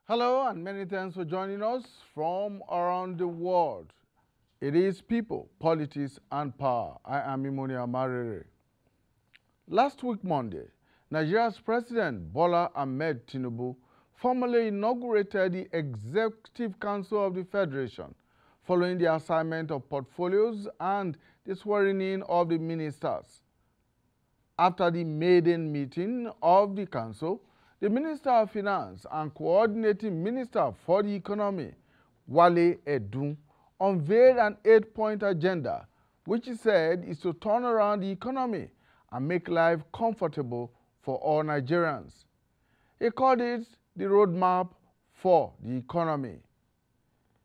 Hello and many thanks for joining us from around the world. It is People, Politics and Power. I am Imonia Marere. Last week Monday, Nigeria's President Bola Ahmed Tinubu formally inaugurated the Executive Council of the Federation following the assignment of portfolios and the swearing-in of the ministers. After the maiden meeting of the council, the Minister of Finance and Coordinating Minister for the Economy, Wale Edun, unveiled an 8-point agenda, which he said is to turn around the economy and make life comfortable for all Nigerians. He called it the roadmap for the economy.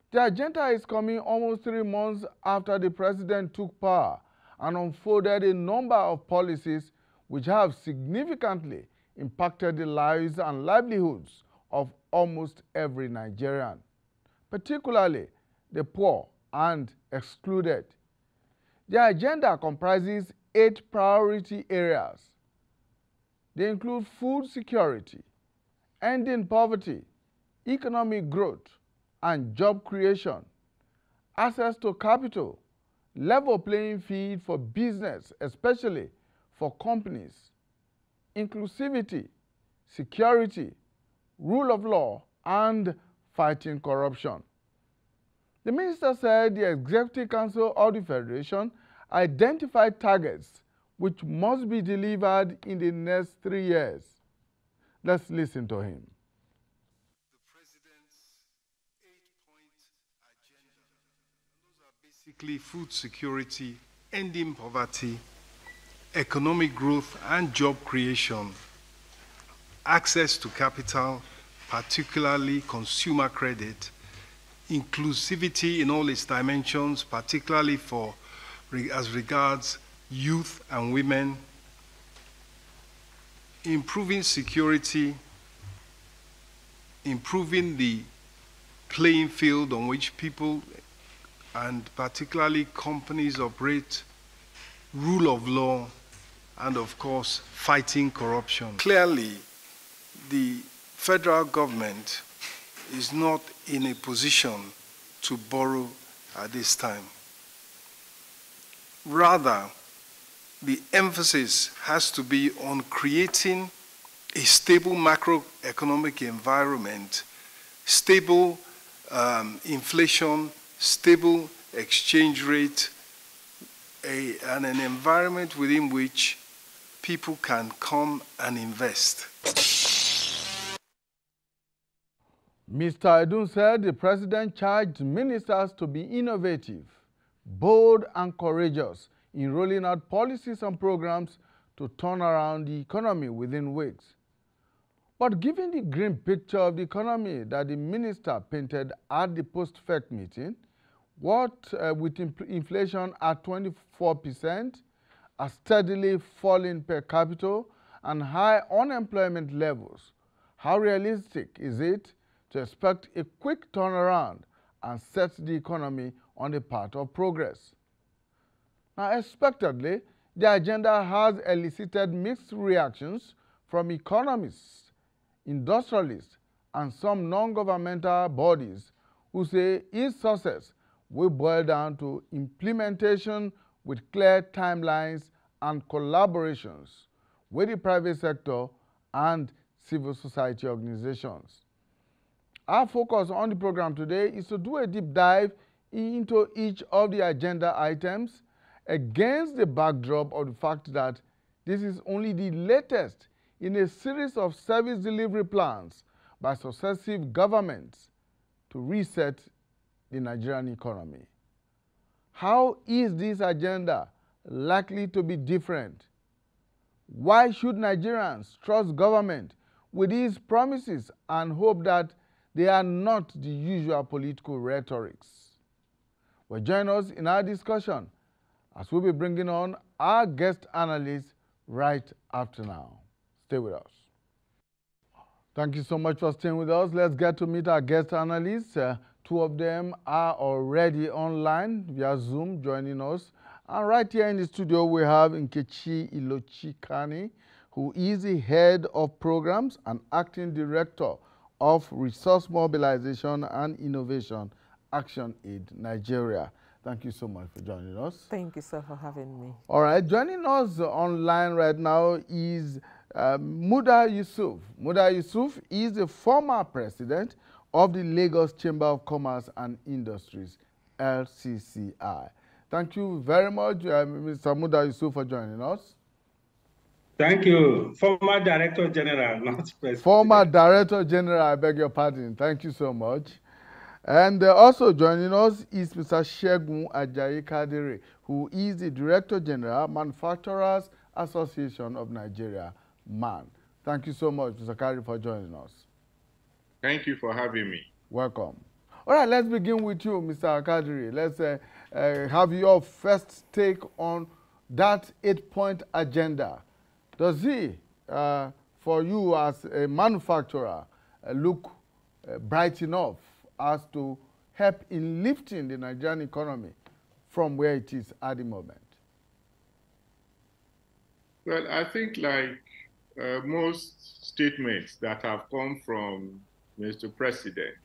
The agenda is coming almost 3 months after the president took power and unfolded a number of policies which have significantly impacted the lives and livelihoods of almost every Nigerian, particularly the poor and excluded. The agenda comprises 8 priority areas. They include food security, ending poverty, economic growth and job creation, access to capital, level playing field for business, especially for companies, inclusivity, security, rule of law, and fighting corruption. The minister said the Executive Council of the Federation identified targets which must be delivered in the next 3 years. Let's listen to him. The President's 8-point agenda. Those are basically food security, ending poverty, economic growth and job creation, access to capital, particularly consumer credit, inclusivity in all its dimensions, particularly as regards youth and women, improving security, improving the playing field on which people and particularly companies operate, rule of law, and of course, fighting corruption. Clearly, the federal government is not in a position to borrow at this time. Rather, the emphasis has to be on creating a stable macroeconomic environment, stable inflation, stable exchange rate, and an environment within which people can come and invest. Mr. Edun said the president charged ministers to be innovative, bold, and courageous in rolling out policies and programs to turn around the economy within weeks. But given the grim picture of the economy that the minister painted at the post-FEC meeting, with inflation at 24%, a steadily falling per capita, and high unemployment levels, how realistic is it to expect a quick turnaround and set the economy on the path of progress? Now, expectedly, the agenda has elicited mixed reactions from economists, industrialists, and some non-governmental bodies who say its success will boil down to implementation with clear timelines and collaborations with the private sector and civil society organizations. Our focus on the program today is to do a deep dive into each of the agenda items against the backdrop of the fact that this is only the latest in a series of service delivery plans by successive governments to reset the Nigerian economy. How is this agenda likely to be different? Why should Nigerians trust government with these promises and hope that they are not the usual political rhetorics? Well, join us in our discussion as we'll be bringing on our guest analysts right after now. Stay with us. Thank you so much for staying with us. Let's get to meet our guest analysts. 2 of them are already online via Zoom joining us. And right here in the studio, we have Nkechi Ilochikani, who is the head of programs and acting director of Resource Mobilization and Innovation Action Aid Nigeria. Thank you so much for joining us. Thank you, sir, for having me. All right, joining us online right now is Muda Yusuf. Muda Yusuf is the former president of the Lagos Chamber of Commerce and Industries, LCCI. Thank you very much, Mr. Muda Yusuf, for joining us. Thank you. Former Director General, not President. Former Director General, I beg your pardon. Thank you so much. And also joining us is Mr. Segun Ajayi Kadiri, who is the Director General, Manufacturers Association of Nigeria, MAN. Thank you so much, Mr. Kadiri, for joining us. Thank you for having me. Welcome. All right, let's begin with you, Mr. Kadiri. Let's have your first take on that 8-point agenda. Does it, for you as a manufacturer, look bright enough as to help in lifting the Nigerian economy from where it is at the moment? Well, I think like most statements that have come from Mr. President,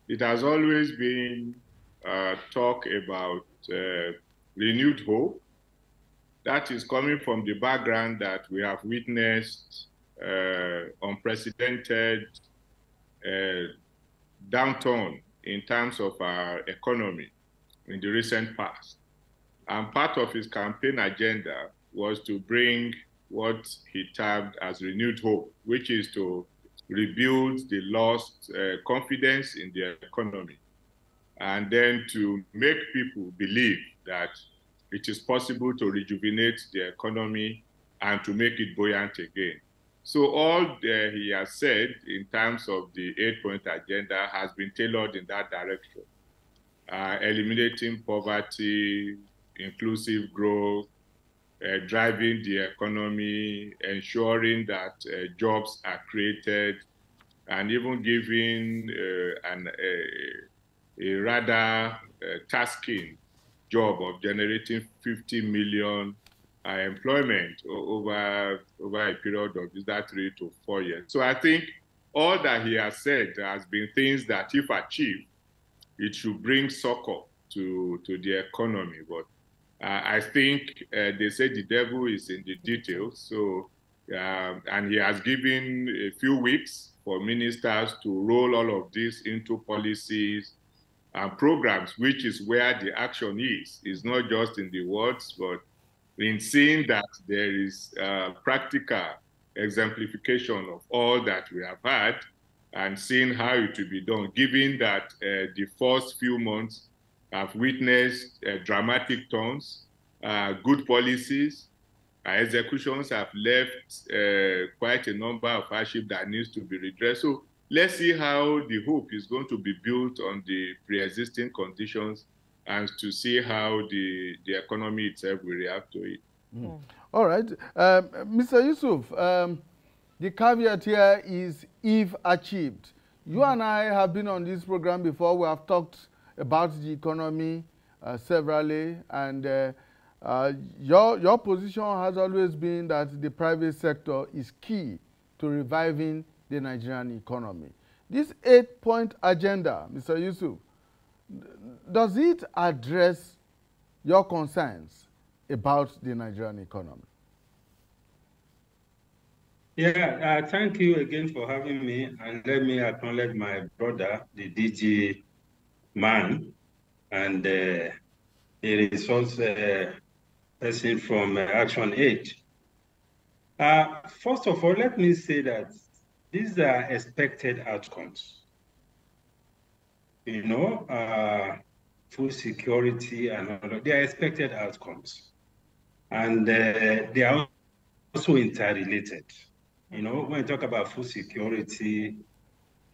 it has always been talk about renewed hope. That is coming from the background that we have witnessed unprecedented downturn in terms of our economy in the recent past. And part of his campaign agenda was to bring what he termed as renewed hope, which is to rebuild the lost confidence in the economy, and then to make people believe that it is possible to rejuvenate the economy and to make it buoyant again. So all he has said in terms of the 8-point agenda has been tailored in that direction. Eliminating poverty, inclusive growth, driving the economy, ensuring that jobs are created, and even giving a rather tasking job of generating 50 million employment over a period of either 3 to 4 years. So I think all that he has said has been things that, if achieved, it should bring succor to the economy. But I think they say the devil is in the details. So, and he has given a few weeks for ministers to roll all of this into policies and programs, which is where the action is. It's not just in the words, but in seeing that there is practical exemplification of all that we have had and seeing how it will be done, given that the first few months have witnessed dramatic turns, good policies, executions have left quite a number of hardship that needs to be redressed. So let's see how the hope is going to be built on the pre-existing conditions and to see how the economy itself will react to it. Mm. All right. Mr. Yusuf, the caveat here is if achieved. You and I have been on this program before. We have talked about the economy severally, and your position has always been that the private sector is key to reviving the Nigerian economy. This 8-point agenda, Mr. Yusuf, does it address your concerns about the Nigerian economy? Yeah, thank you again for having me, and let me acknowledge my brother, the DG man, and a resource person from Action Aid. First of all, let me say that these are expected outcomes. You know, food security and all of, they are expected outcomes. And they are also interrelated. You know, when we talk about food security,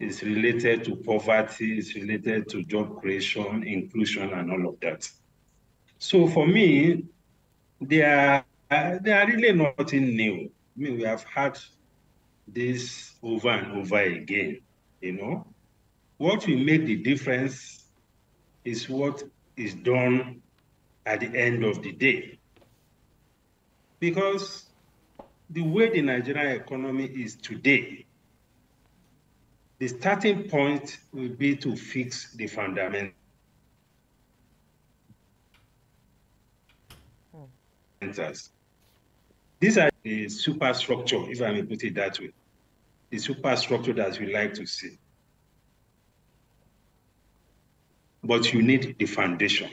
it's related to poverty, it's related to job creation, inclusion, and all of that. So for me, they are really nothing new. I mean, we have had this over and over again, you know. What will make the difference is what is done at the end of the day. Because the way the Nigerian economy is today, The starting point will be to fix the fundamentals. These are the superstructure, if I may put it that way, the superstructure that we like to see. But you need the foundation.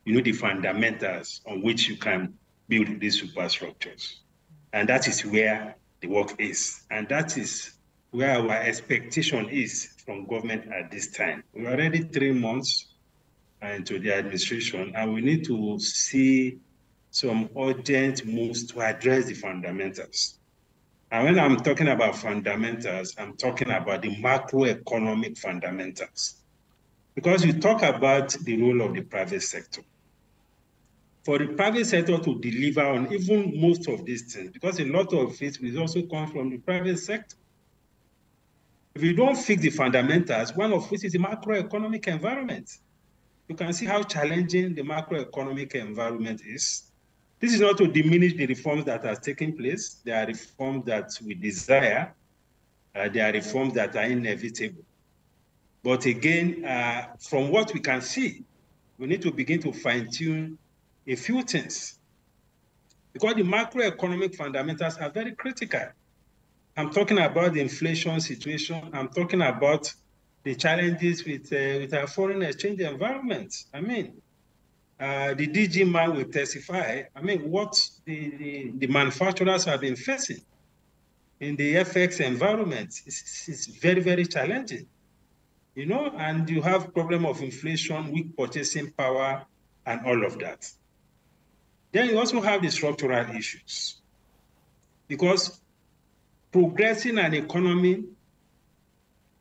You need the fundamentals on which you can build these superstructures. And that is where the work is. And that is where our expectation is from government at this time. We're already 3 months into the administration, and we need to see some urgent moves to address the fundamentals. And when I'm talking about fundamentals, I'm talking about the macroeconomic fundamentals. Because you talk about the role of the private sector. For the private sector to deliver on even most of these things, because a lot of it will also come from the private sector. If you don't fix the fundamentals, one of which is the macroeconomic environment, you can see how challenging the macroeconomic environment is. This is not to diminish the reforms that are taking place. There are reforms that we desire. There are reforms that are inevitable. But again, from what we can see, we need to begin to fine-tune a few things. Because the macroeconomic fundamentals are very critical. I'm talking about the inflation situation. I'm talking about the challenges with our foreign exchange environment. I mean, the DG man will testify, I mean, what the manufacturers have been facing in the FX environment is very, very challenging. You know, and you have problem of inflation, weak purchasing power, and all of that. Then you also have the structural issues. Because progressing an economy,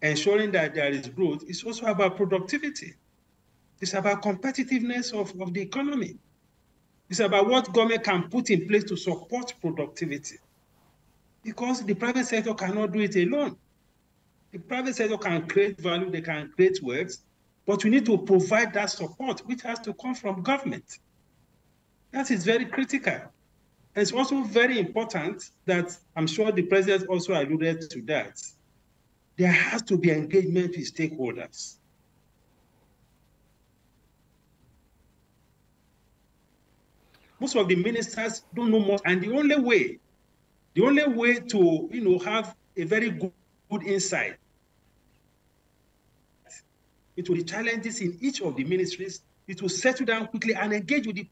ensuring that there is growth, is also about productivity. It's about competitiveness of the economy. It's about what government can put in place to support productivity. Because the private sector cannot do it alone. The private sector can create value, they can create wealth, but we need to provide that support, which has to come from government. That is very critical. And it's also very important that, I'm sure the president also alluded to that, there has to be engagement with stakeholders. Most of the ministers don't know much, and the only way to have a very good insight into the challenges in each of the ministries is to settle down quickly and engage with the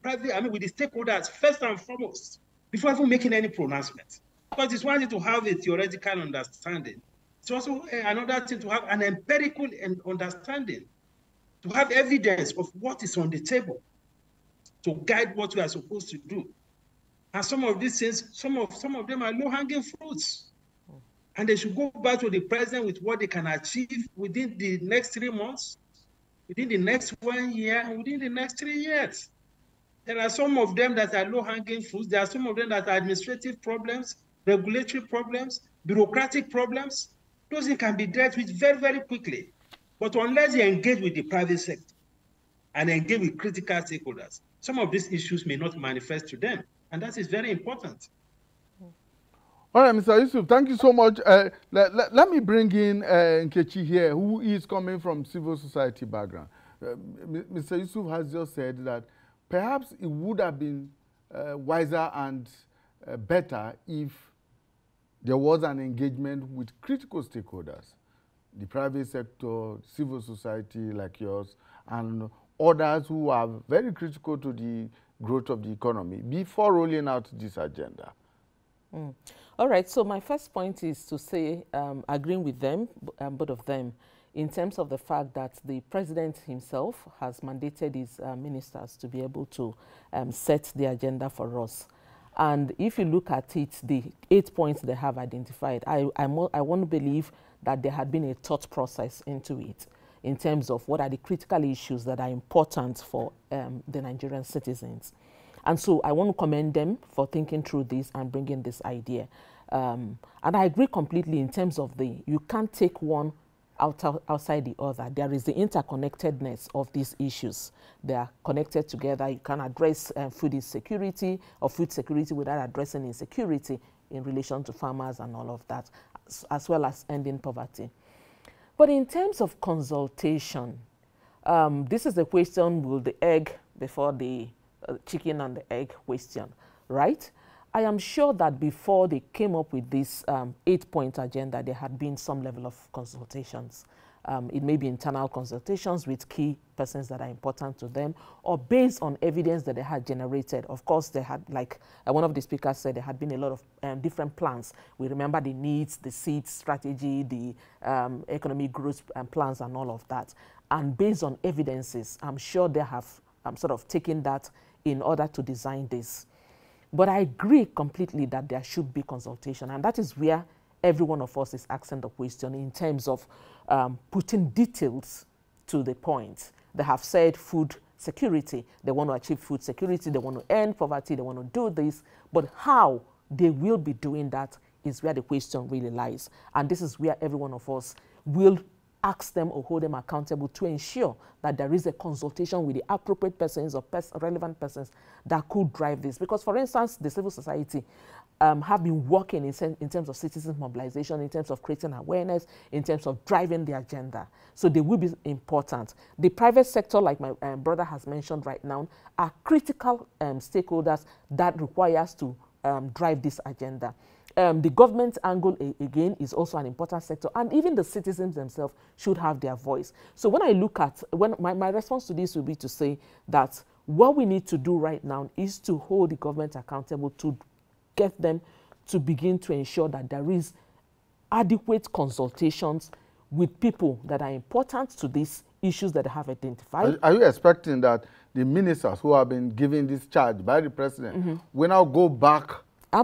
with the stakeholders first and foremost, before even making any pronouncement. Because it's one thing to have a theoretical understanding. It's also another thing to have an empirical understanding, to have evidence of what is on the table, to guide what we are supposed to do. And some of these things, some of them are low-hanging fruits. And they should go back to the president with what they can achieve within the next 3 months, within the next 1 year, and within the next 3 years. There are some of them that are low-hanging fruits. There are some of them that are administrative problems, regulatory problems, bureaucratic problems. Those things can be dealt with very, very quickly. But unless you engage with the private sector and engage with critical stakeholders, some of these issues may not manifest to them. And that is very important. All right, Mr. Yusuf, thank you so much. Let me bring in Nkechi here, who is coming from civil society background. Mr. Yusuf has just said that perhaps it would have been wiser and better if there was an engagement with critical stakeholders, the private sector, civil society like yours, and others who are very critical to the growth of the economy before rolling out this agenda. All right, so my first point is to say, agreeing with them, both of them, in terms of the fact that the president himself has mandated his ministers to be able to set the agenda for us. And if you look at it, the 8 points they have identified, I want to believe that there had been a thought process into it in terms of what are the critical issues that are important for the Nigerian citizens. And so I want to commend them for thinking through this and bringing this idea. And I agree completely in terms of you can't take one outside the other. There is the interconnectedness of these issues. They are connected together. You can address food insecurity or food security without addressing insecurity in relation to farmers and all of that, as well as ending poverty. But in terms of consultation, this is the question, will the egg before the chicken and the egg question, right? I am sure that before they came up with this 8-point agenda, there had been some level of consultations. It may be internal consultations with key persons that are important to them, or based on evidence that they had generated. Of course, they had, like one of the speakers said, there had been a lot of different plans. We remember the needs, the seed strategy, the economic growth plans and all of that. And based on evidences, I'm sure they have sort of taken that in order to design this. But I agree completely that there should be consultation, and that is where every one of us is asking the question in terms of putting details to the point. They have said food security. They want to achieve food security. They want to end poverty. They want to do this. But how they will be doing that is where the question really lies. And this is where every one of us will ask them or hold them accountable to ensure that there is a consultation with the appropriate persons or relevant persons that could drive this. Because, for instance, the civil society have been working in terms of citizens mobilization, in terms of creating awareness, in terms of driving the agenda. So they will be important. The private sector, like my brother has mentioned right now, are critical stakeholders that requires to drive this agenda. The government angle, again, is also an important sector, and even the citizens themselves should have their voice. So when I look at, my response to this will be to say that what we need to do right now is to hold the government accountable, to get them to begin to ensure that there is adequate consultations with people that are important to these issues that they have identified. Are you expecting that the ministers who have been given this charge by the president will now go back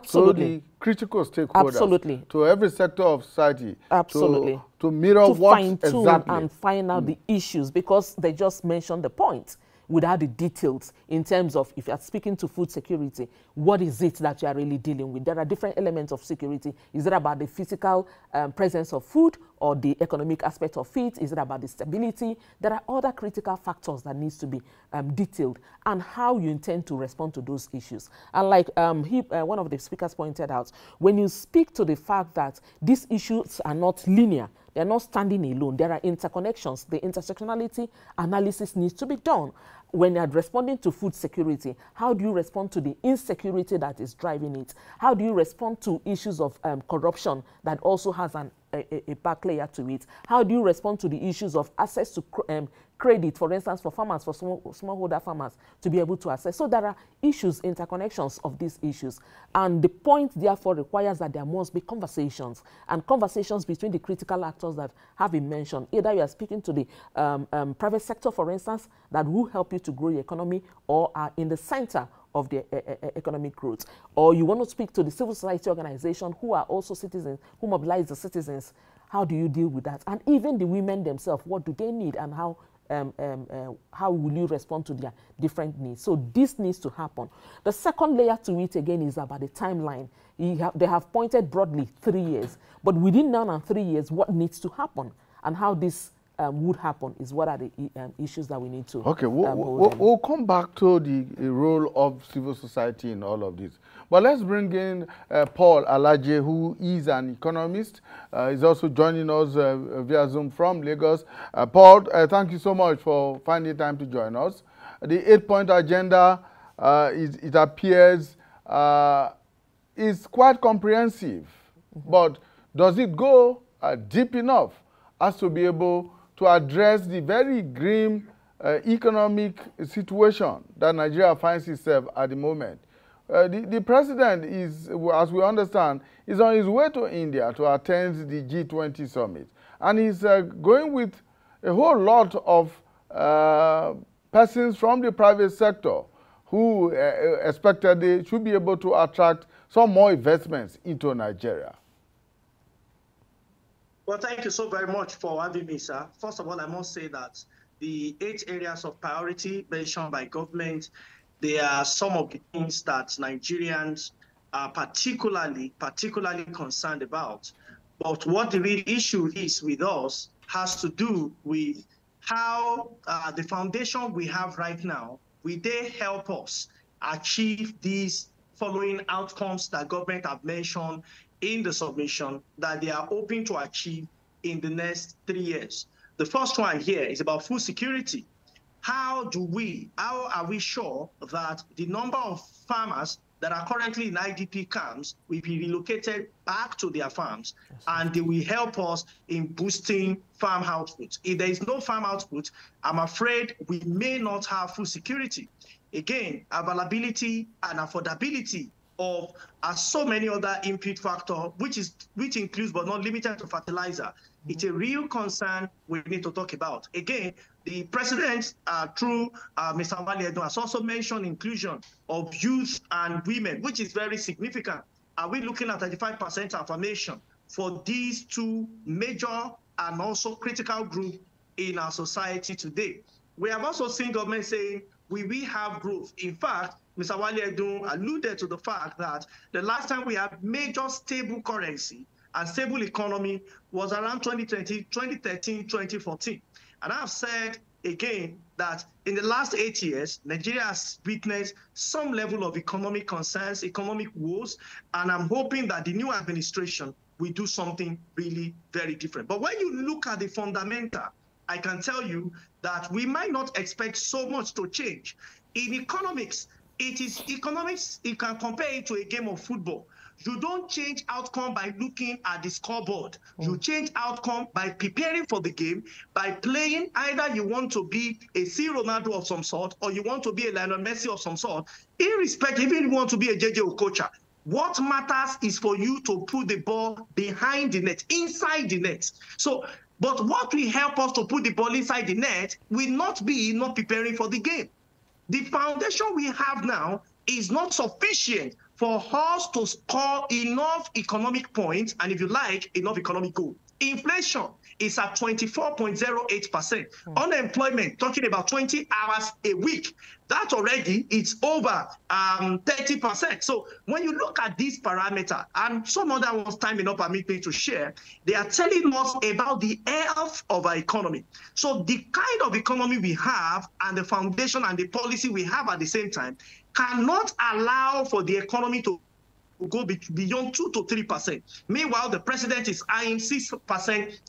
to the critical stakeholders, to every sector of society, to mirror what exactly and find out the issues, because they just mentioned the point without the details in terms of, if you are speaking to food security, what is it that you are really dealing with? There are different elements of security. Is it about the physical presence of food or the economic aspect of it? Is it about the stability? There are other critical factors that needs to be detailed, and how you intend to respond to those issues. And like one of the speakers pointed out, when you speak to the fact that these issues are not linear, they're not standing alone, there are interconnections, the intersectionality analysis needs to be done. When you're responding to food security, how do you respond to the insecurity that is driving it? How do you respond to issues of corruption that also has a back layer to it? How do you respond to the issues of access to credit, for instance, for farmers, for smallholder farmers to be able to access? So there are issues, interconnections of these issues. And the point, therefore, requires that there must be conversations, and conversations between the critical actors that have been mentioned. Either you are speaking to the private sector, for instance, that will help you to grow your economy, or are in the center of the economic growth, or you want to speak to the civil society organization who are also citizens, who mobilize the citizens. How do you deal with that? And even the women themselves, what do they need, and how will you respond to their different needs? So this needs to happen. The second layer to it, again, is about the timeline. They have pointed broadly 3 years, but within now and 3 years, what needs to happen and how this would happen is what are the issues that we need to we'll come back to the role of civil society in all of this. But let's bring in Paul Alaje, who is an economist. He's also joining us via Zoom from Lagos. Paul, thank you so much for finding time to join us. The 8-point agenda, it appears, is quite comprehensive. But does it go deep enough as to be able to address the very grim economic situation that Nigeria finds itself at the moment? The president is, as we understand, is on his way to India to attend the G20 summit. And he's going with a whole lot of persons from the private sector who expected they should be able to attract some more investments into Nigeria. Well, thank you so very much for having me, sir. First of all, I must say that the 8 areas of priority mentioned by government, they are some of the things that Nigerians are particularly concerned about. But what the real issue is with us has to do with how the foundation we have right now, will they help us achieve these following outcomes that government have mentioned in the submission that they are hoping to achieve in the next 3 years. The first one here is about food security. How are we sure that the number of farmers that are currently in IDP camps will be relocated back to their farms, and they will help us in boosting farm output? If there is no farm output, I'm afraid we may not have food security. Again, availability and affordability of so many other input factors, which includes but not limited to fertilizer. It's a real concern we need to talk about. Again, the president, through Mr. Wale, has also mentioned inclusion of youth and women, which is very significant. Are we looking at 35% affirmation for these two major and also critical groups in our society today? We have also seen government saying we will have growth. In fact, Mr. Wale alluded to the fact that the last time we had major stable currency and stable economy was around 2013, 2014. And I've said again that in the last 8 years, Nigeria has witnessed some level of economic concerns, economic woes, and I'm hoping that the new administration will do something really very different. But when you look at the fundamental, I can tell you that we might not expect so much to change. In economics, you can compare it to a game of football. You don't change outcome by looking at the scoreboard. You change outcome by preparing for the game, by playing. Either you want to be a C. Ronaldo of some sort, or you want to be a Lionel Messi of some sort. Irrespective, even if you want to be a JJ Okocha, what matters is for you to put the ball behind the net, inside the net. So, but what will help us to put the ball inside the net will not be not preparing for the game. The foundation we have now is not sufficient for us to score enough economic points, and if you like, enough economic goal. Inflation is at 24.08%. Unemployment, talking about 20 hours a week. That already, it's over 30%. So when you look at these parameters, and some other ones time enough permit me to share, they are telling us about the health of our economy. So the kind of economy we have and the foundation and the policy we have at the same time cannot allow for the economy to go beyond 2 to 3%. Meanwhile, the president is eyeing 6%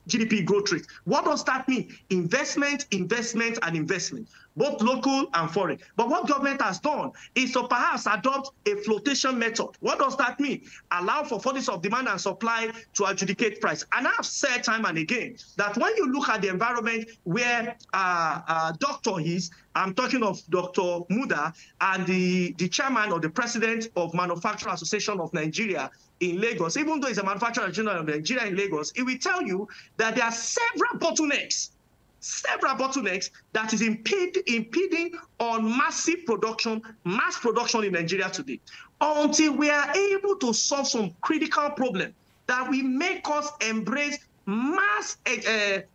GDP growth rate. What does that mean? Investment, investment, and investment, both local and foreign. But what government has done is to perhaps adopt a flotation method. What does that mean? Allow for fullness of demand and supply to adjudicate price. And I've said time and again that when you look at the environment where doctor is, I'm talking of Dr. Muda and the chairman or the president of Manufacturing Association of Nigeria in Lagos, even though he's a manufacturer general of Nigeria in Lagos, it will tell you that there are several bottlenecks that is impeding on mass production in Nigeria today. Until we are able to solve some critical problem that will make us embrace mass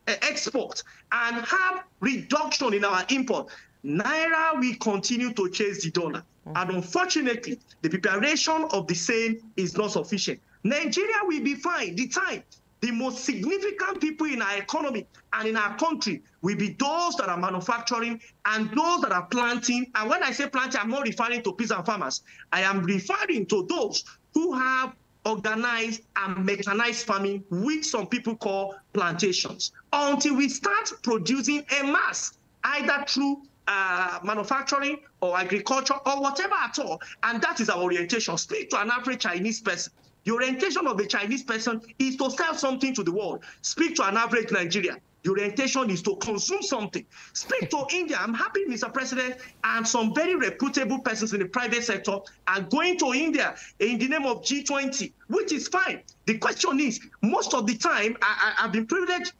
export and have reduction in our import, Naira will continue to chase the dollar. And unfortunately, the preparation of the same is not sufficient. Nigeria will be fine. The most significant people in our economy and in our country will be those that are manufacturing and those that are planting. And when I say planting, I'm not referring to peasant farmers. I am referring to those who have organized and mechanized farming, which some people call plantations. Until we start producing en masse, either through manufacturing or agriculture or whatever at all, and that is our orientation. Speak to an average Chinese person. The orientation of the Chinese person is to sell something to the world. Speak to an average Nigerian. The orientation is to consume something. Speak to India. I'm happy, Mr. President, and some very reputable persons in the private sector are going to India in the name of G20, which is fine. The question is, most of the time, I've been privileged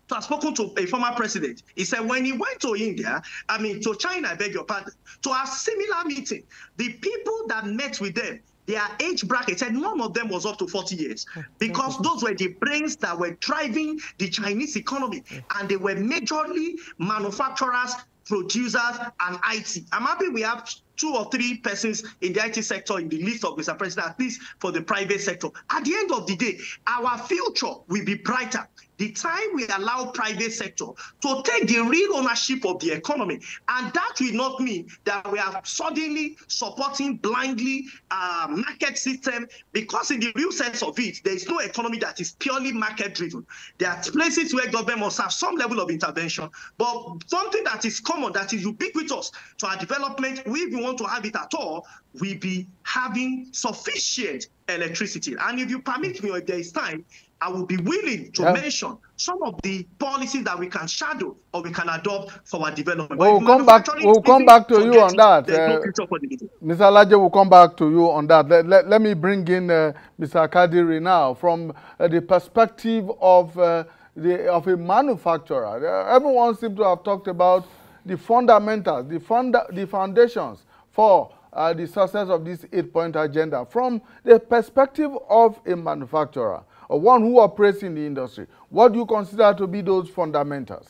to have spoken to a former president. He said when he went to to China, I beg your pardon, to a similar meeting, the people that met with them, their age bracket said none of them was up to 40 years because those were the brains that were driving the Chinese economy, and they were majorly manufacturers, producers, and IT. I'm happy we have 2 or 3 persons in the IT sector in the list of Mr. President, at least for the private sector. At the end of the day, our future will be brighter the time we allow private sector to take the real ownership of the economy. And that will not mean that we are suddenly supporting blindly market system, because in the real sense of it, there is no economy that is purely market driven. There are places where government must have some level of intervention, but something that is common, that is ubiquitous to our development, if we want to have it at all, we be having sufficient electricity. And if you permit me, or if there is time, I will be willing to mention some of the policies that we can shadow or we can adopt for our development. We'll come back to you on that. There's no future for the meeting. Mr. Alaje will come back to you on that. Let me bring in Mr. Kadiri now from the perspective of a manufacturer. Everyone seems to have talked about the fundamentals, the foundations for the success of this 8-point agenda from the perspective of a manufacturer, or one who operates in the industry. What do you consider to be those fundamentals?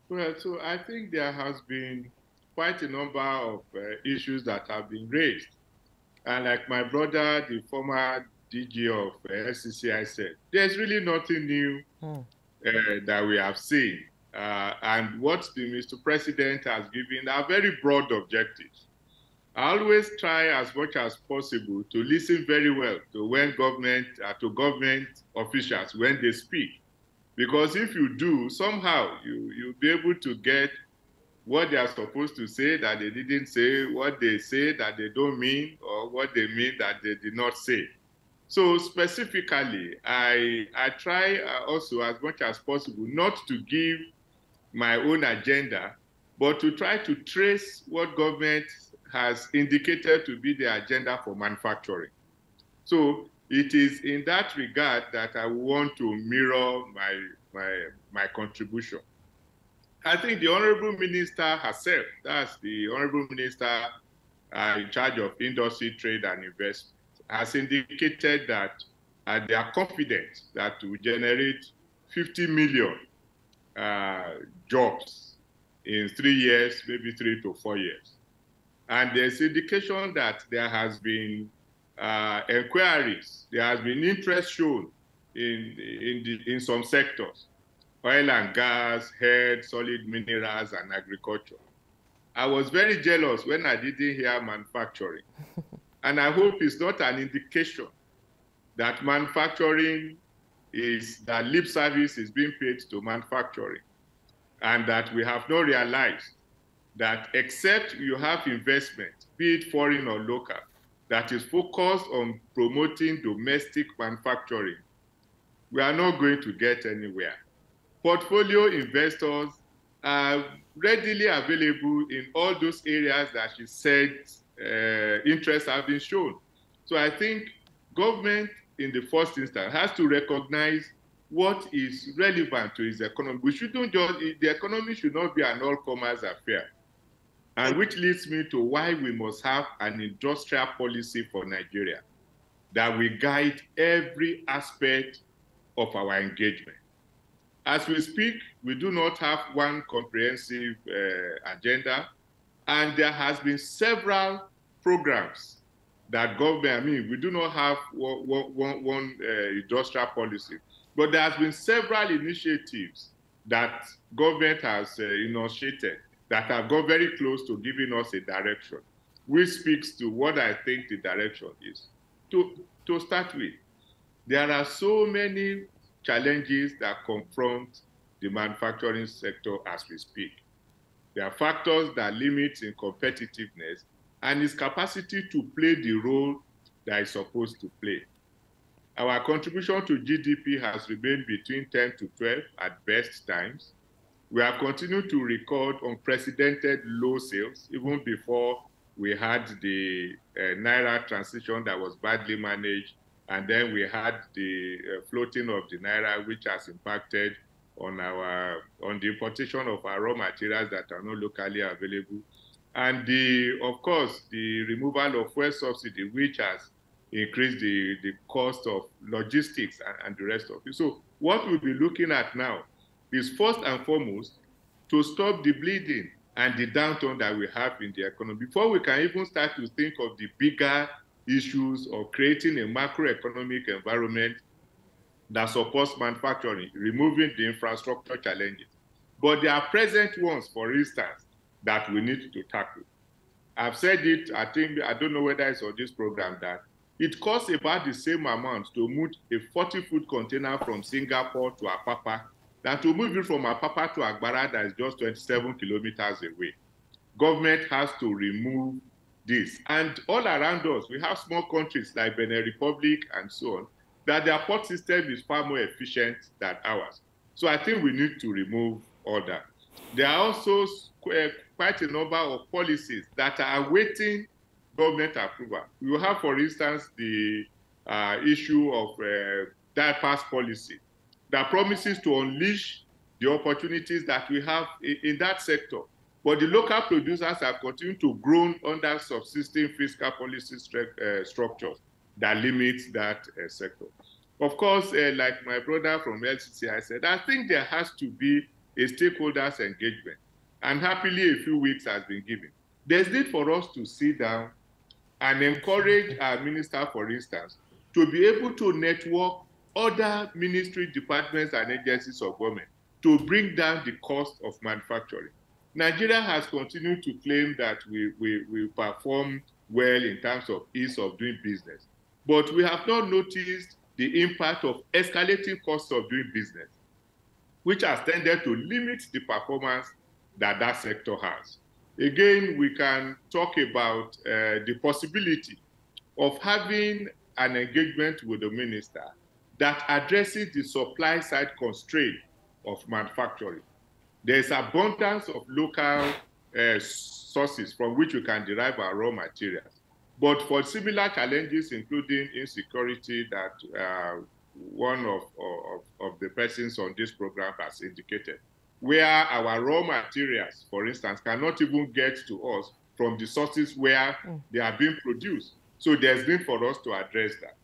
Well, so I think there has been quite a number of issues that have been raised. And like my brother, the former DG of SCCI said, there's really nothing new that we have seen. And what the Mr. President has given are very broad objectives. I always try as much as possible to listen very well to government officials when they speak. Because if you do, somehow you'll be able to get what they are supposed to say that they didn't say, what they say that they don't mean, or what they mean that they did not say. So specifically, I try also as much as possible not to give my own agenda, but to try to trace what government has indicated to be the agenda for manufacturing. So it is in that regard that I want to mirror my contribution. I think the Honorable Minister herself, that's the Honorable Minister in charge of Industry, Trade and Investment, has indicated that they are confident that to generate 50 million jobs in 3 years, maybe 3 to 4 years. And there's indication that there has been inquiries, there has been interest shown in some sectors, oil and gas, head, solid minerals, and agriculture. I was very jealous when I didn't hear manufacturing. And I hope it's not an indication that manufacturing that lip service is being paid to manufacturing, and that we have not realized that except you have investment, be it foreign or local, that is focused on promoting domestic manufacturing, we are not going to get anywhere. Portfolio investors are readily available in all those areas that she said interests have been shown. So I think government in the first instance has to recognize what is relevant to its economy. We shouldn't the economy should not be an all-comers affair. And which leads me to why we must have an industrial policy for Nigeria that will guide every aspect of our engagement. As we speak, we do not have one comprehensive agenda, and there has been several programs that government, we do not have one industrial policy, but there has been several initiatives that government has initiated that have got very close to giving us a direction, which speaks to what I think the direction is. To start with, there are so many challenges that confront the manufacturing sector as we speak. There are factors that limit its competitiveness and its capacity to play the role that it's supposed to play. Our contribution to GDP has remained between 10 to 12 at best times. We have continued to record unprecedented low sales, even before we had the Naira transition that was badly managed, and then we had the floating of the Naira, which has impacted on the importation of our raw materials that are not locally available. And of course, the removal of fuel subsidy, which has increased the cost of logistics and the rest of it. So what we'll be looking at now is first and foremost to stop the bleeding and the downturn that we have in the economy before we can even start to think of the bigger issues of creating a macroeconomic environment that supports manufacturing, removing the infrastructure challenges. But there are present ones, for instance, that we need to tackle. I've said it, I don't know whether it's on this program, that it costs about the same amount to move a 40-foot container from Singapore to Apapa than to move it from Apapa to Agbara, that is just 27 kilometers away. Government has to remove this. And all around us, we have small countries like Benin Republic and so on, that their port system is far more efficient than ours. So I think we need to remove all that. There are also quite a number of policies that are awaiting government approval. We will have, for instance, the issue of diapers policy that promises to unleash the opportunities that we have in that sector. But the local producers have continued to grow under subsisting fiscal policy structures that limit that sector. Of course, like my brother from LCCI said, I think there has to be a stakeholders engagement. And happily, a few weeks has been given. There's need for us to sit down and encourage our minister, for instance, to be able to network other ministry departments and agencies of government to bring down the cost of manufacturing. Nigeria has continued to claim that we perform well in terms of ease of doing business, but we have not noticed the impact of escalating costs of doing business, which has tended to limit the performance that that sector has. Again, we can talk about the possibility of having an engagement with the minister that addresses the supply side constraint of manufacturing. There's abundance of local sources from which we can derive our raw materials. But for similar challenges, including insecurity that one of the persons on this program has indicated, where our raw materials, for instance, cannot even get to us from the sources where they are being produced. So there's need for us to address that.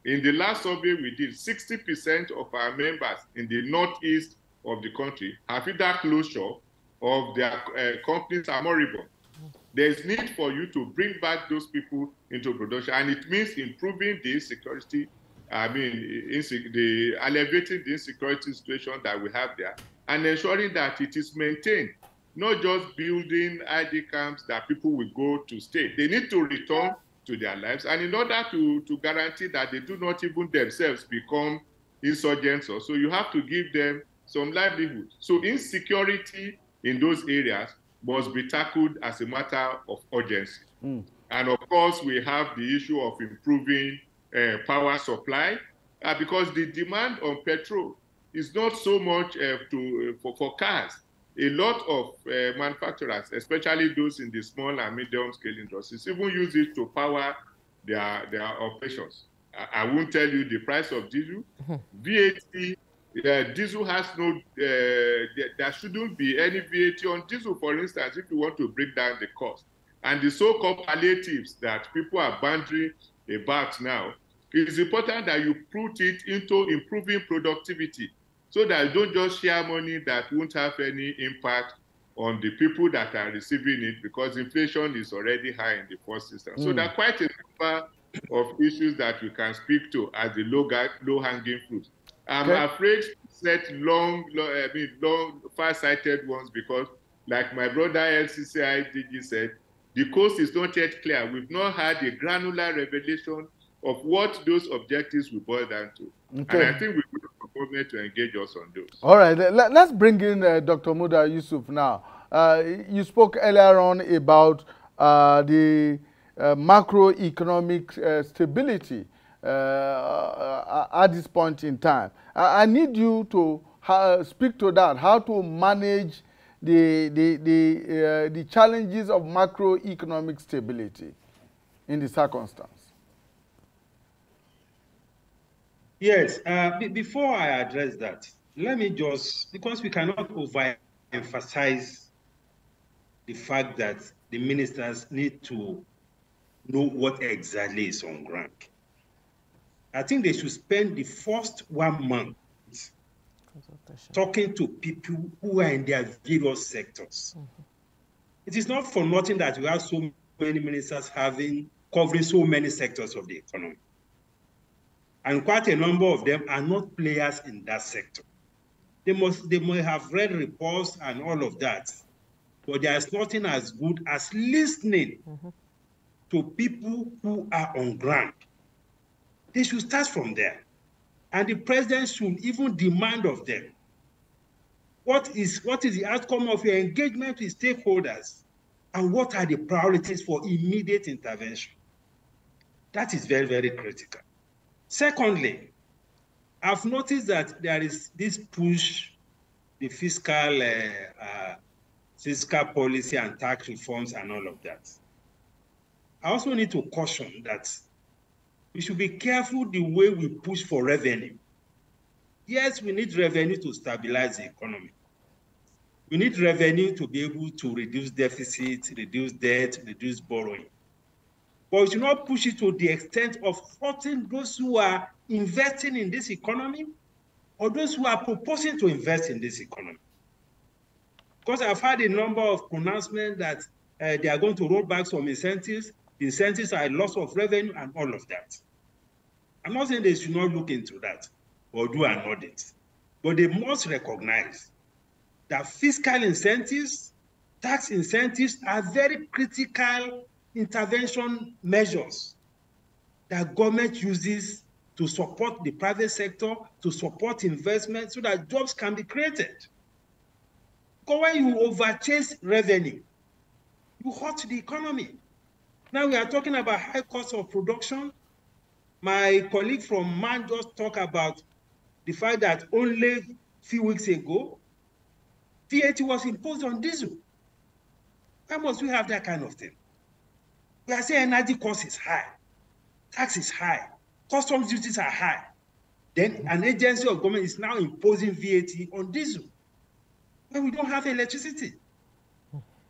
In the last survey we did, 60% of our members in the northeast of the country have either closure of their companies are moribund. There's need for you to bring back those people into production, and it means improving the insecurity, elevating the insecurity situation that we have there, and ensuring that it is maintained, not just building ID camps that people will go to stay. They need to return to their lives, and in order to guarantee that they do not even themselves become insurgents, so you have to give them some livelihood. So insecurity in those areas must be tackled as a matter of urgency. And of course, we have the issue of improving power supply, because the demand on petrol is not so much for cars. A lot of manufacturers, especially those in the small and medium scale industries, even use it to power their operations. I won't tell you the price of diesel. VAT, diesel has no, there shouldn't be any VAT on diesel, for instance, if you want to bring down the cost. And the so-called palliatives that people are bantering about now, it is important that you put it into improving productivity, so that you don't just share money that won't have any impact on the people that are receiving it, because inflation is already high in the first system. So there are quite a number of issues that we can speak to as the low-hanging fruit. I'm afraid to set long, far-sighted ones, because like my brother LCCI DG said, the coast is not yet clear. We've not had a granular revelation of what those objectives will boil down to. And I think we need the government to engage us on those. All right, let's bring in Dr. Muda Yusuf now. You spoke earlier on about the macroeconomic stability at this point in time. I need you to speak to that, how to manage the challenges of macroeconomic stability in the circumstance. Yes, before I address that, let me just, because we cannot overemphasize the fact that the ministers need to know what exactly is on ground. I think they should spend the first 1 month talking to people who are in their various sectors. It is not for nothing that we have so many ministers covering so many sectors of the economy. And quite a number of them are not players in that sector. They may have read reports and all of that, but there's nothing as good as listening to people who are on ground. They should start from there. And the president should even demand of them, what is the outcome of your engagement with stakeholders? And what are the priorities for immediate intervention? That is very, very critical. Secondly, I've noticed that there is this push, the fiscal policy and tax reforms and all of that. I also need to caution that we should be careful the way we push for revenue. Yes, we need revenue to stabilize the economy. We need revenue to be able to reduce deficit, reduce debt, reduce borrowing. But we should not push it to the extent of hurting those who are investing in this economy or those who are proposing to invest in this economy. Because I've had a number of pronouncements that they are going to roll back some incentives. The incentives are a loss of revenue and all of that. I'm not saying they should not look into that or do an audit, but they must recognize that fiscal incentives, tax incentives are very critical intervention measures that government uses to support the private sector, to support investment so that jobs can be created. Because when you overchase revenue, you hurt the economy. Now we are talking about high cost of production. My colleague from MAN just talked about the fact that only a few weeks ago, VAT was imposed on diesel. Why must we have that kind of thing? We are saying energy cost is high, tax is high, customs duties are high. Then an agency of government is now imposing VAT on diesel when we don't have electricity.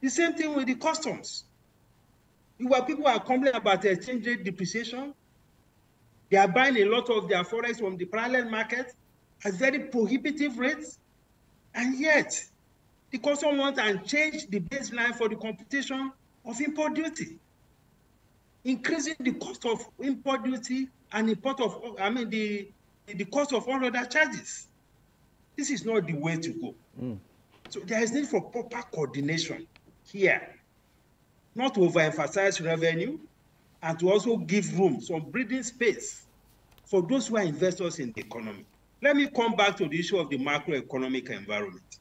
The same thing with the customs. People are complaining about exchange rate depreciation. They are buying a lot of their forex from the parallel market at very prohibitive rates, and yet the customs wants and change the baseline for the computation of import duty, increasing the cost of import duty and the cost of all other charges. This is not the way to go. So there is need for proper coordination here, not to overemphasize revenue, and to also give room, some breathing space for those who are investors in the economy. Let me come back to the issue of the macroeconomic environment.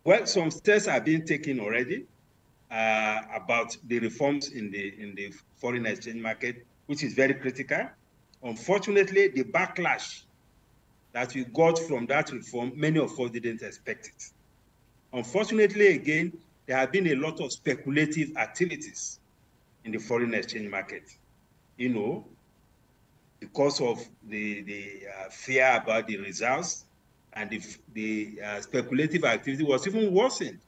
Well, some steps are being taken already about the reforms in the foreign exchange market, which is very critical. Unfortunately, the backlash that we got from that reform, many of us didn't expect it. Unfortunately, again, there have been a lot of speculative activities in the foreign exchange market. Because of the fear about the results, and the speculative activity was even worsened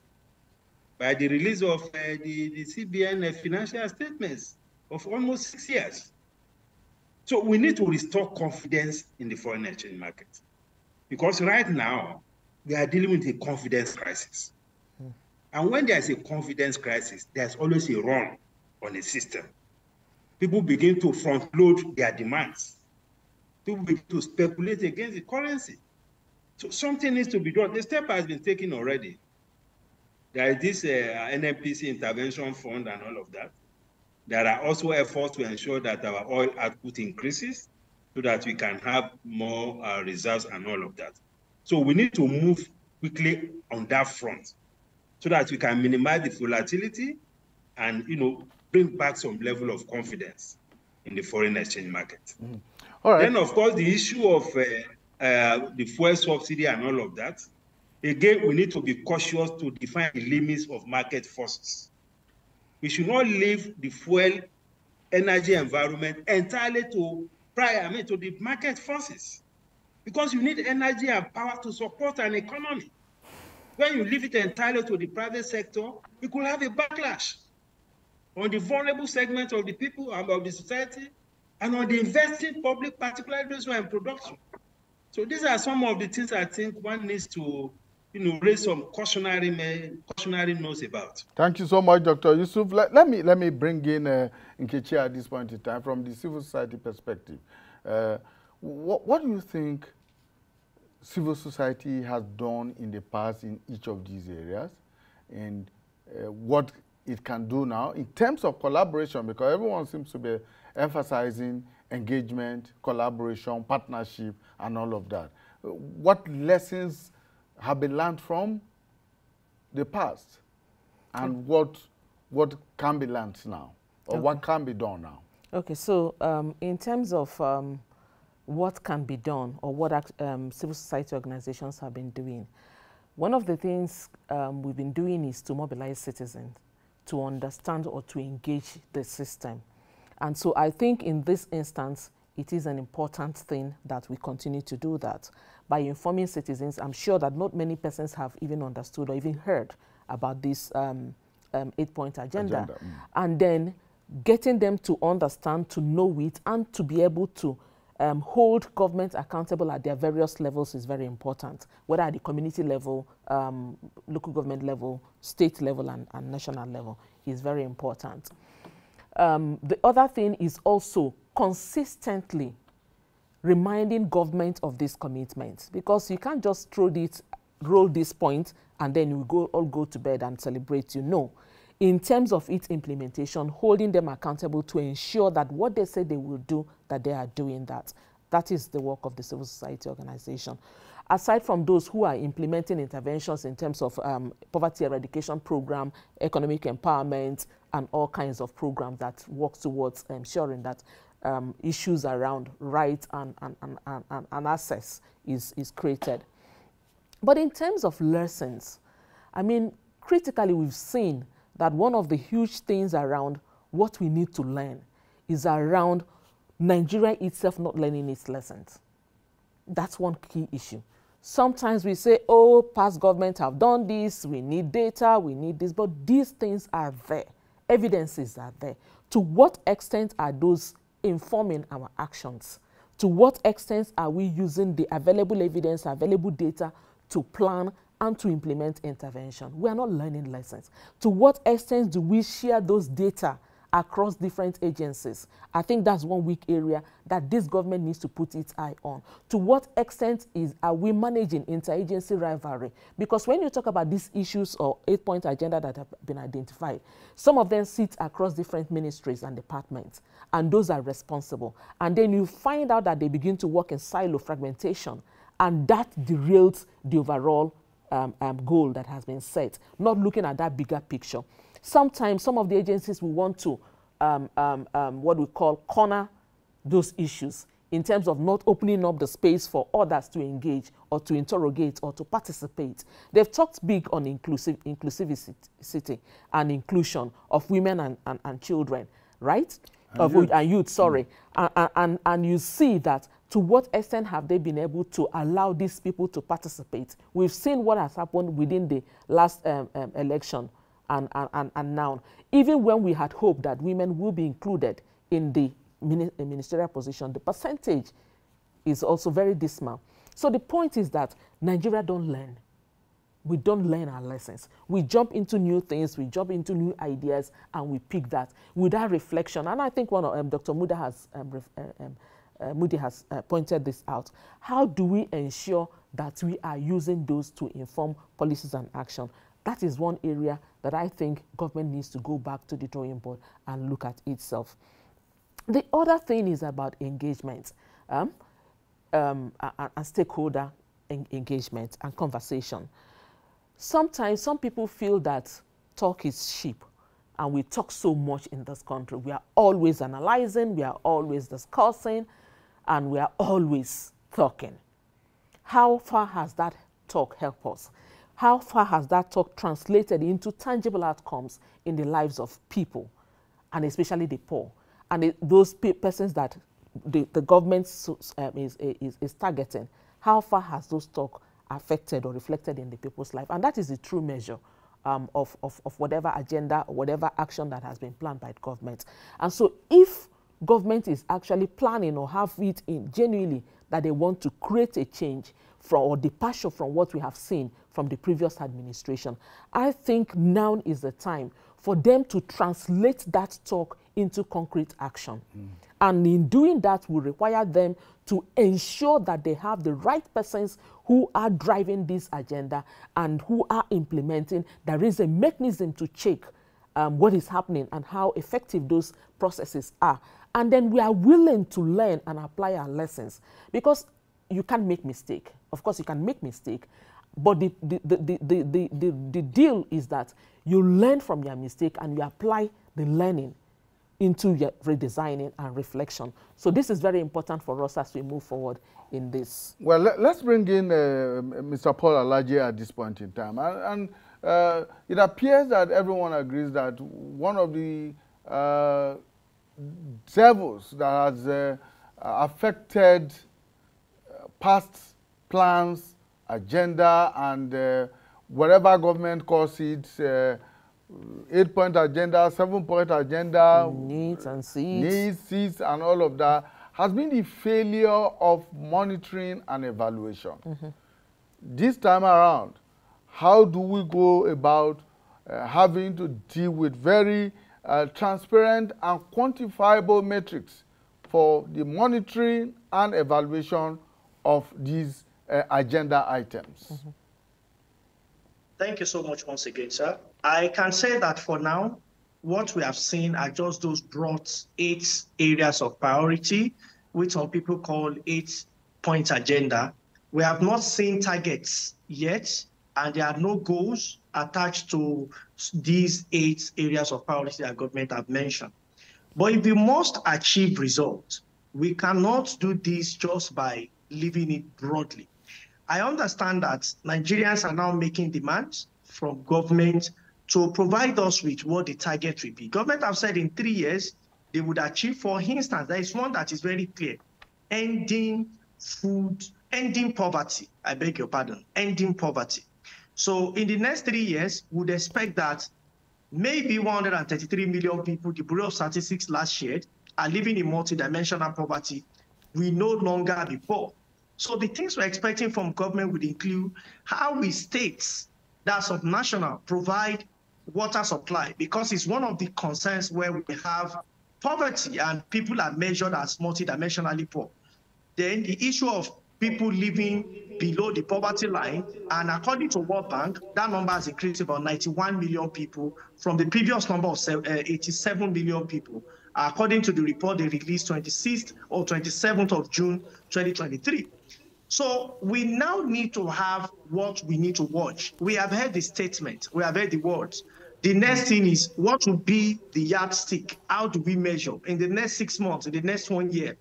by the release of the CBN financial statements of almost 6 years. So we need to restore confidence in the foreign exchange market, because right now we are dealing with a confidence crisis. And when there's a confidence crisis, there's always a run on a system. People begin to front load their demands. People begin to speculate against the currency. So something needs to be done. The step has been taken already. There is this NMPC intervention fund and all of that. There are also efforts to ensure that our oil output increases so that we can have more reserves and all of that. So we need to move quickly on that front so that we can minimize the volatility and bring back some level of confidence in the foreign exchange market. All right. Then, of course, the issue of the fuel subsidy and all of that, again, we need to be cautious to define the limits of market forces. We should not leave the fuel energy environment entirely to the market forces, because you need energy and power to support an economy. When you leave it entirely to the private sector, you could have a backlash on the vulnerable segment of the people and of the society, and on the investing public, particularly those who are in production. So these are some of the things I think one needs to raise some cautionary notes about. Thank you so much, Dr. Yusuf. Let me bring in Nkechi at this point in time from the civil society perspective. What do you think civil society has done in the past in each of these areas, and what it can do now in terms of collaboration, because everyone seems to be emphasizing engagement, collaboration, partnership, and all of that. What lessons have been learned from the past, and what can be learned now, or what can be done now? Okay, so in terms of what can be done, or what civil society organizations have been doing, one of the things we've been doing is to mobilize citizens to understand or to engage the system. And so I think in this instance, it is an important thing that we continue to do that. By informing citizens, I'm sure that not many persons have even understood or even heard about this 8-point agenda. And then getting them to understand, to know it, and to be able to hold government accountable at their various levels is very important, whether at the community level, local government level, state level, and national level is very important. The other thing is also consistently reminding government of these commitments, because you can't just roll this point and then you all go to bed and celebrate. No. In terms of its implementation, holding them accountable to ensure that what they say they will do, that they are doing that. That is the work of the civil society organization. Aside from those who are implementing interventions in terms of poverty eradication program, economic empowerment, and all kinds of programs that work towards ensuring that issues around rights and access is created. But in terms of lessons, I mean, critically we've seen that one of the huge things around what we need to learn is around Nigeria itself not learning its lessons. That's one key issue. Sometimes we say, oh, past governments have done this, we need data, we need this, but these things are there. Evidences are there. To what extent are those informing our actions? To what extent are we using the available evidence, available data to plan and to implement intervention? We are not learning lessons. To what extent do we share those data across different agencies? I think that's one weak area that this government needs to put its eye on. To what extent are we managing interagency rivalry? Because when you talk about these issues or 8-point agenda that have been identified, some of them sit across different ministries and departments, and those are responsible. And then you find out that they begin to work in silo fragmentation, and that derails the overall goal that has been set, not looking at that bigger picture. Sometimes some of the agencies will want to, what we call, corner those issues in terms of not opening up the space for others to engage or to interrogate or to participate. They've talked big on inclusivity and inclusion of women and children, right? And youth, sorry. And you see that to what extent have they been able to allow these people to participate? We've seen what has happened within the last election and now. Even when we had hoped that women will be included in the ministerial position, the percentage is also very dismal. So the point is that Nigeria don't learn. We don't learn our lessons. We jump into new things, we jump into new ideas, and we pick that without reflection. And I think one of Dr. Muda has Moody has pointed this out. How do we ensure that we are using those to inform policies and action? That is one area that I think government needs to go back to the drawing board and look at itself. The other thing is about engagement and stakeholder engagement and conversation. Sometimes some people feel that talk is cheap, and we talk so much in this country. We are always analyzing, we are always discussing, and we are always talking. How far has that talk helped us? How far has that talk translated into tangible outcomes in the lives of people, and especially the poor, and those persons that the government is targeting? How far has those talk affected or reflected in the people's life? And that is the true measure of whatever agenda or whatever action that has been planned by the government. And so if government is actually planning or have it in genuinely that they want to create a change from or departure from what we have seen from the previous administration, I think now is the time for them to translate that talk into concrete action. And in doing that, we require them to ensure that they have the right persons who are driving this agenda and who are implementing. There is a mechanism to check what is happening and how effective those processes are. And then we are willing to learn and apply our lessons, because you can't make mistake. Of course, you can make mistake, but the deal is that you learn from your mistake and you apply the learning into your redesigning and reflection. So this is very important for us as we move forward in this. Well, let's bring in Mr. Paul Alaje at this point in time. And it appears that everyone agrees that one of the devils that has affected past plans, agenda, and whatever government calls it, 8-point agenda, 7-point agenda, needs and seats, and all of that, has been the failure of monitoring and evaluation. This time around, how do we go about having to deal with very transparent and quantifiable metrics for the monitoring and evaluation of these agenda items? Thank you so much once again, sir. I can say that for now, what we have seen are just those broad 8 areas of priority, which some people call 8-point agenda. We have not seen targets yet, and there are no goals attached to these 8 areas of priority that government have mentioned. But if we must achieve results, we cannot do this just by leaving it broadly. I understand that Nigerians are now making demands from government to provide us with what the target will be. Government have said in 3 years, they would achieve, for instance, there is one that is very clear: ending poverty. I beg your pardon, ending poverty. So in the next 3 years, we would expect that maybe 133 million people, the Bureau of Statistics last year, are living in multidimensional poverty. We no longer be poor. So the things we're expecting from government would include how we states, that's subnational, provide water supply, because it's one of the concerns where we have poverty and people are measured as multidimensionally poor. Then the issue of people living below the poverty line, and according to World Bank, that number has increased about 91 million people from the previous number of 87 million people, according to the report they released 26th or 27th of June 2023. So we now need to have what we need to watch. We have heard the statement, we have heard the words. The next thing is, what will be the yardstick? How do we measure in the next 6 months, in the next 1 year?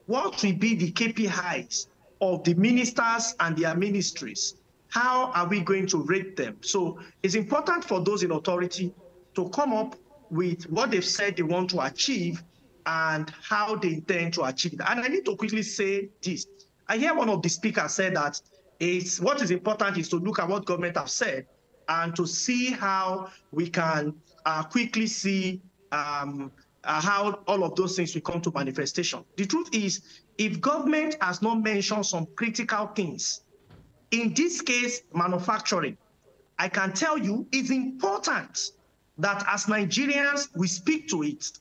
What will be the KPIs of the ministers and their ministries? How are we going to rate them? So it's important for those in authority to come up with what they've said they want to achieve and how they intend to achieve it. And I need to quickly say this. I hear one of the speakers say that what is important is to look at what government have said and to see how we can quickly see how all of those things will come to manifestation. The truth is, if government has not mentioned some critical things, in this case, manufacturing, I can tell you it's important that as Nigerians, we speak to it.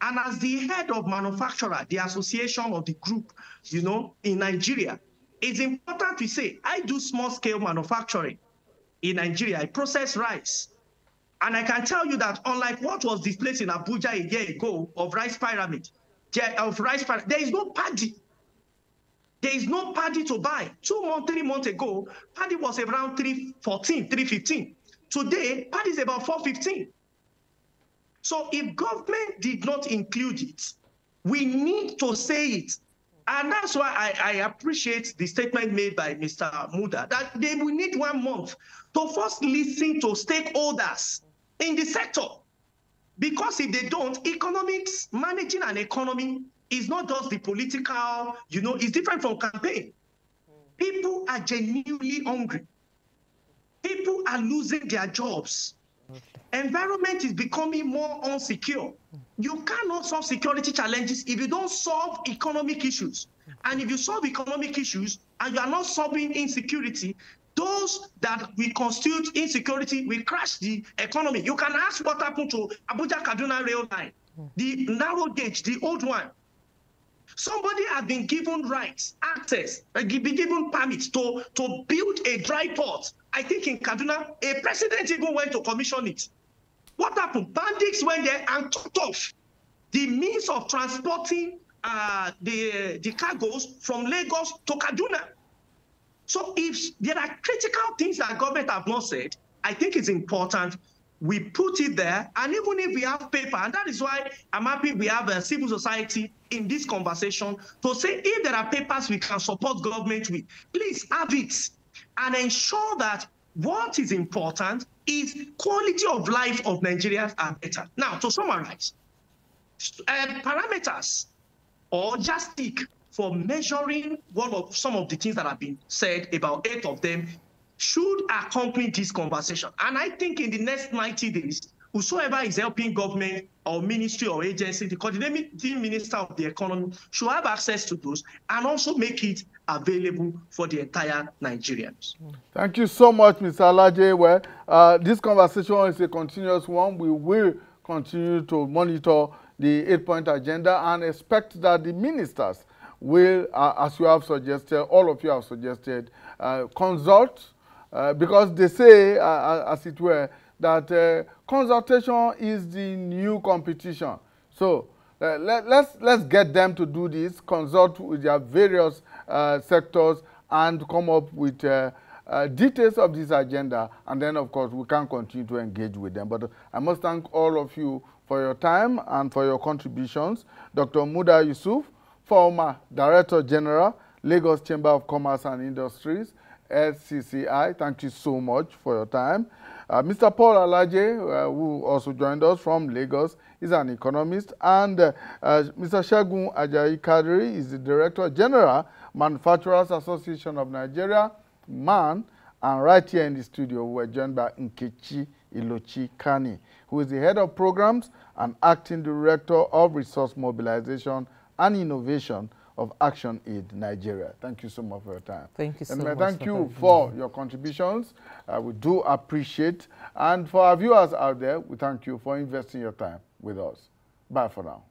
And as the head of manufacturer, the association of the group, in Nigeria, it's important to say, I do small-scale manufacturing in Nigeria. I process rice. And I can tell you that unlike what was displayed in Abuja a year ago of rice pyramid, there is no paddy. There is no paddy to buy. 2 months, 3 months ago, paddy was around 314, 315. Today, paddy is about 415. So if government did not include it, we need to say it. And that's why I appreciate the statement made by Mr. Muda, that they will need 1 month to first listen to stakeholders in the sector. Because if they don't, economics, managing an economy is not just the political, it's different from campaign. People are genuinely hungry. People are losing their jobs. Environment is becoming more unsecure. You cannot solve security challenges if you don't solve economic issues. And if you solve economic issues and you are not solving insecurity, those that will constitute insecurity will crash the economy. You can ask what happened to Abuja-Kaduna rail line. The narrow gauge, the old one. Somebody has been given rights, access, been given permits to build a dry port. I think in Kaduna, a president even went to commission it. What happened? Bandits went there and cut off the means of transporting the cargoes from Lagos to Kaduna. So if there are critical things that government have not said, I think it's important we put it there. And even if we have paper, and that is why I'm happy we have a civil society in this conversation to say if there are papers we can support government with, please have it and ensure that what is important is quality of life of Nigerians are better. Now, to summarize, parameters or yardstick for measuring some of the things that have been said, about 8 of them, should accompany this conversation. And I think in the next 90 days, whosoever is helping government or ministry or agency, the coordinating minister of the economy should have access to those and also make it available for the entire Nigerians. Thank you so much, Mr. Alaje. Well, this conversation is a continuous one. We will continue to monitor the 8-point agenda and expect that the ministers will, as you have suggested, all of you have suggested, consult, because they say, as it were, that consultation is the new competition. So let's get them to do this, consult with their various sectors and come up with details of this agenda, and then of course we can continue to engage with them. But I must thank all of you for your time and for your contributions. Dr. Muda Yusuf, former Director General, Lagos Chamber of Commerce and Industries, LCCI, thank you so much for your time. Mr. Paul Alaje, who also joined us from Lagos, is an economist, and Mr. Segun Ajayi Kadri is the Director General, Manufacturers Association of Nigeria, MAN, and right here in the studio, we're joined by Nkechi Ilochi Kani, who is the Head of Programs and Acting Director of Resource Mobilization and Innovation of Action Aid Nigeria. Thank you so much for your time. Thank you so much. And thank you for your contributions. We do appreciate. And for our viewers out there, we thank you for investing your time with us. Bye for now.